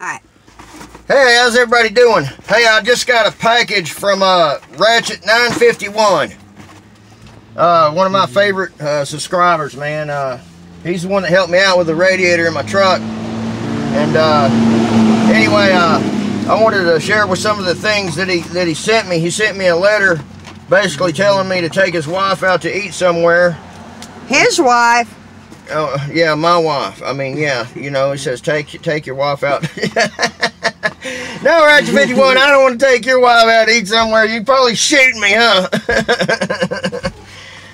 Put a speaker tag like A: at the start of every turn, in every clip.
A: Alright.
B: Hey, how's everybody doing? Hey, I just got a package from Ratchet 951. One of my favorite subscribers, man. He's the one that helped me out with the radiator in my truck. And anyway, I wanted to share with some of the things that he sent me. He sent me a letter basically telling me to take his wife out to eat somewhere.
A: His wife?
B: Oh, yeah, my wife. I mean, yeah, you know, he says take your wife out. No, Ratchet 51, I don't want to take your wife out to eat somewhere. You'd probably shoot me, huh?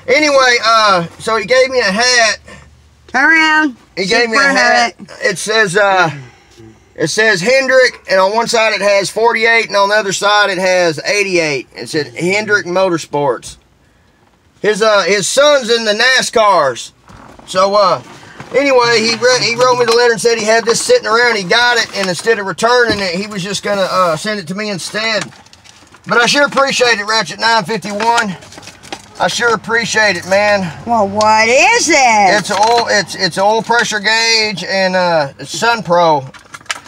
B: Anyway, so he gave me a hat.
A: Turn around.
B: He gave me a hat. It says Hendrick, and on one side it has 48, and on the other side it has 88. It said Hendrick Motorsports. His son's in the NASCARs. So anyway, he wrote me the letter and said he had this sitting around. He got it, and instead of returning it, he was just gonna send it to me instead. But I sure appreciate it, Ratchet 951. I sure appreciate it, man.
A: Well, what is it?
B: It's oil pressure gauge and it's Sun Pro.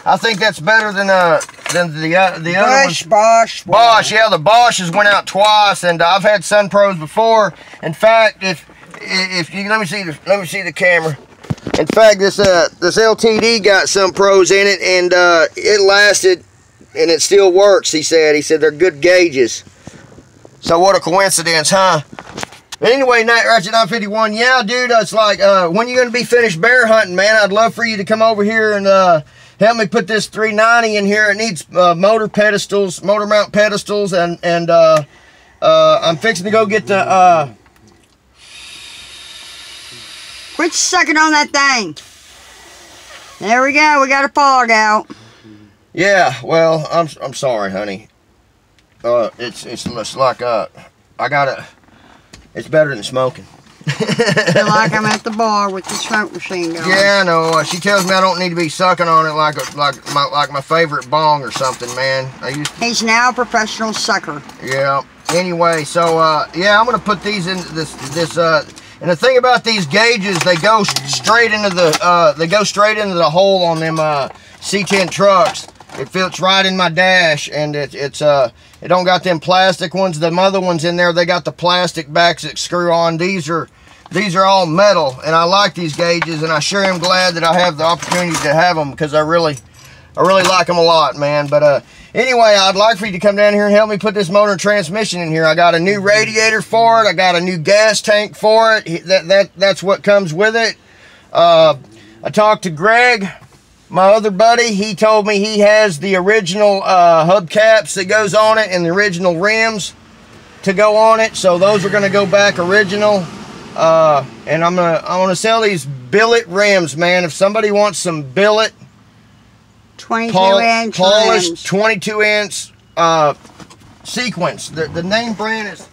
B: I think that's better than the other ones. Bosch, yeah, the Bosches went out twice, and I've had Sun Pros before. In fact, if you let me see the camera. In fact, this LTD got Sun Pros in it, and it lasted, and it still works. He said they're good gauges. So what a coincidence, huh? But anyway, Ratchet 951, yeah, dude, it's like, when you gonna be finished bear hunting, man? I'd love for you to come over here and help me put this 390 in here. It needs motor mount pedestals, and I'm fixing to go get the
A: Quit sucking on that thing. There we go. We got a fog out.
B: Yeah, well, I'm sorry, honey. It's like I gotta. It's better than smoking.
A: I feel like I'm at the bar with the smoke machine going.
B: Yeah, I know. She tells me I don't need to be sucking on it like my favorite bong or something, man.
A: He's now a professional sucker.
B: Yeah. Anyway, so yeah, I'm gonna put these in this. And the thing about these gauges, they go straight into the hole on them C10 trucks. It fits right in my dash, and it don't got them plastic ones. The other ones in there, they got the plastic backs that screw on. These are all metal, and I like these gauges, and I sure am glad that I have the opportunity to have them, because I really like them a lot, man. But anyway, I'd like for you to come down here and help me put this motor and transmission in here. I got a new radiator for it. I got a new gas tank for it. That's what comes with it. I talked to Greg, my other buddy. He told me he has the original hubcaps that goes on it, and the original rims to go on it. So those are going to go back original. And I'm gonna sell these billet rims, man. If somebody wants some billet
A: 22-inch
B: polished 22-inch sequence. The name brand is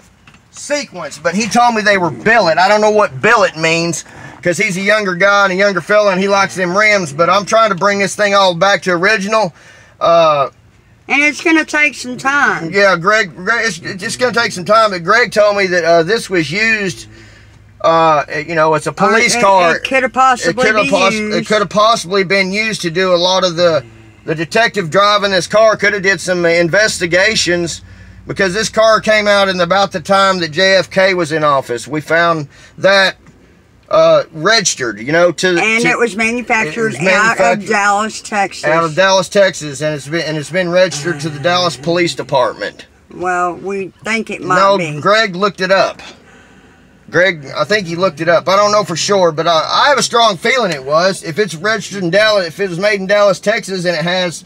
B: Sequence, but he told me they were billet. I don't know what billet means, because he's a younger guy and a younger fella, and he likes them rims. But I'm trying to bring this thing all back to original.
A: And it's going to take some time.
B: Yeah, Greg, it's just going to take some time. But Greg told me that this was used. You know, it's a police car.
A: It could have possibly been used.
B: It could have possibly been used to do a lot of the detective driving this car. Could have did some investigations, because this car came out in about the time that JFK was in office. We found that registered, you know,
A: it was manufactured out of Dallas, Texas.
B: Out of Dallas, Texas, and it's been registered to the Dallas Police Department.
A: Well, we think it might be.
B: No, Greg looked it up. Greg, I think he looked it up. I don't know for sure, but I have a strong feeling it was. If it's registered in Dallas, if it was made in Dallas, Texas, and it has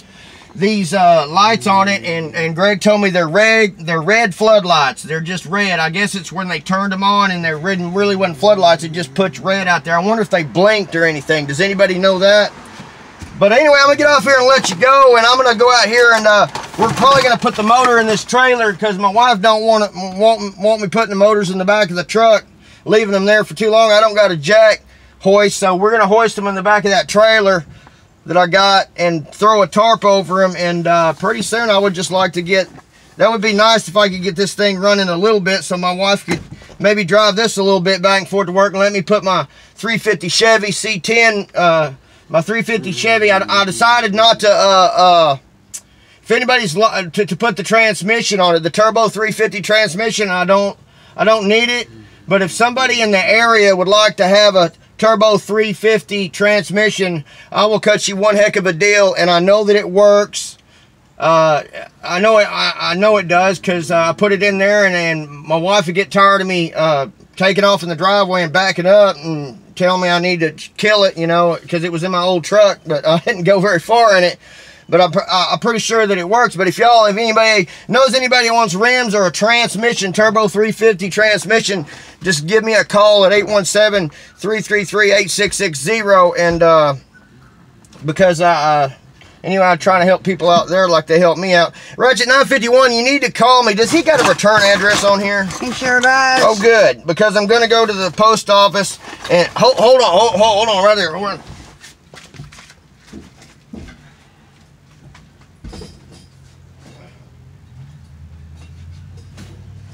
B: these lights on it, and Greg told me they're red floodlights. They're just red. I guess it's when they turned them on and they're really wasn't floodlights. It just puts red out there. I wonder if they blinked or anything. Does anybody know that? But anyway, I'm gonna get off here and let you go, and I'm gonna go out here, and we're probably gonna put the motor in this trailer, because my wife don't want me putting the motors in the back of the truck, leaving them there for too long. I don't got a jack hoist, so we're gonna hoist them in the back of that trailer that I got and throw a tarp over them. And pretty soon I would just like to get, that would be nice if I could get this thing running a little bit, so my wife could maybe drive this a little bit back and forth to work, and let me put my 350 Chevy C10 my 350 Chevy. I decided not to, if anybody's to put the transmission on it, the turbo 350 transmission, I don't need it. But if somebody in the area would like to have a turbo 350 transmission, I will cut you one heck of a deal, and I know that it works. I know it does, because I put it in there, and my wife would get tired of me taking off in the driveway and backing up and tell me I need to kill it, you know, because it was in my old truck, but I didn't go very far in it. But I'm pretty sure that it works. But if anybody knows anybody who wants rims or a transmission, turbo 350 transmission, just give me a call at 817-333-8660. And because anyway, I'm trying to help people out there like they help me out. Ratchet 951, you need to call me. Does he got a return address on here?
A: He sure does.
B: Oh, good. Because I'm going to go to the post office and hold on right there. Hold on.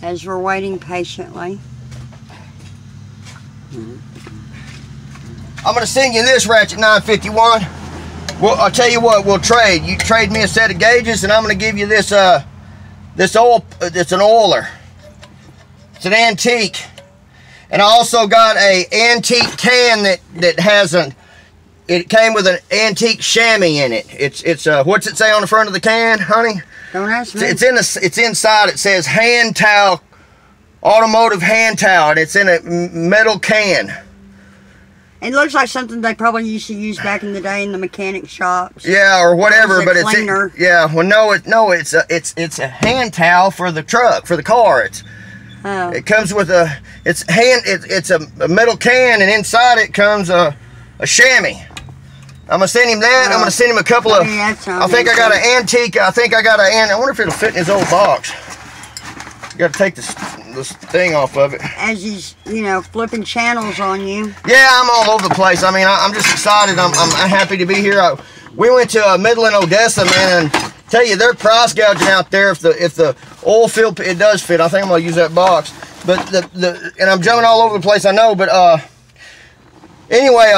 A: As we're waiting patiently.
B: I'm going to send you this, Ratchet 951. Well, I'll tell you what, we'll trade. You trade me a set of gauges, and I'm going to give you this, this oil. It's an oiler. It's an antique. And I also got a antique can that has it came with an antique chamois in it. It's what's it say on the front of the can, honey?
A: Don't ask me.
B: It's inside. It says hand towel, automotive hand towel, and it's in a metal can.
A: It looks like something they probably used to use back in the day in the mechanic shops.
B: Yeah, or whatever, but
A: cleaner.
B: Yeah. Well, no, it's a hand towel for the truck, for the car. It comes with it's a metal can, and inside it comes a chamois. I'm gonna send him that. I'm gonna send him a couple of.
A: Yeah,
B: I think I got an antique. I wonder if it'll fit in his old box. Got to take this thing off of it.
A: As he's, you know, flipping channels on you.
B: Yeah, I'm all over the place. I mean, I'm just excited. I'm happy to be here. We went to Midland, Odessa, man, and tell you they're price gouging out there. If the oil field, it does fit. I think I'm gonna use that box. But and I'm jumping all over the place. I know, but anyway,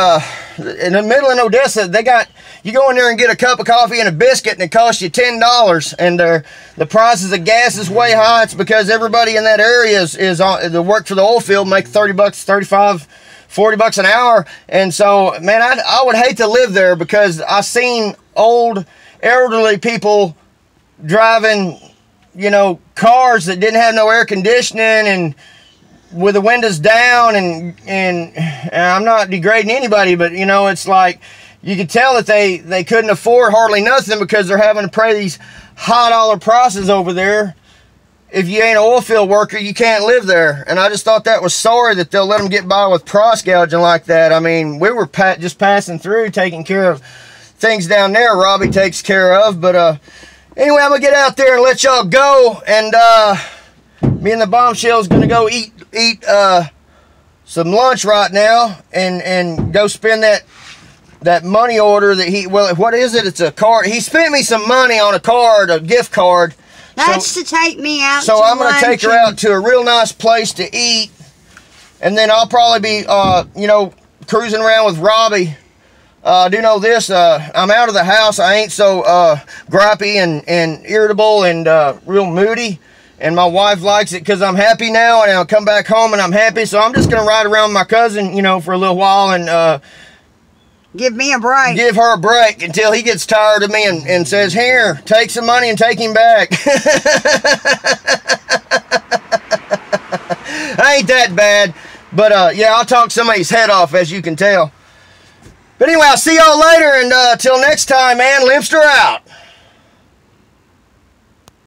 B: in the Midland, Odessa, they got. You go in there and get a cup of coffee and a biscuit, and it costs you $10. And the prices of gas is way high. It's because everybody in that area is on the work for the oil field, make $30, $35, $40 an hour. And so, man, I would hate to live there, because I seen old, elderly people driving, you know, cars that didn't have no air conditioning and with the windows down. And I'm not degrading anybody, but you know, it's like. You could tell that they couldn't afford hardly nothing, because they're having to pay these high dollar prices over there. If you ain't an oil field worker, you can't live there. And I just thought that was sorry that they'll let them get by with price gouging like that. I mean, we were just passing through, taking care of things down there Robbie takes care of. But anyway, I'm going to get out there and let y'all go. And me and the bombshell's going to go eat some lunch right now and go spend that money order that what is it? It's a card. He spent me some money on a card, a gift card.
A: That's to take me out.
B: So I'm going to take her out to a real nice place to eat. And then I'll probably be, you know, cruising around with Robbie. I do know this, I'm out of the house. I ain't so gripey and irritable and real moody. And my wife likes it because I'm happy now. And I'll come back home and I'm happy. So I'm just going to ride around with my cousin, you know, for a little while and...
A: give me a break.
B: Give her a break until he gets tired of me and says, here, take some money and take him back. Ain't that bad. But, yeah, I'll talk somebody's head off, as you can tell. But anyway, I'll see y'all later. And till next time, man, Limpster out.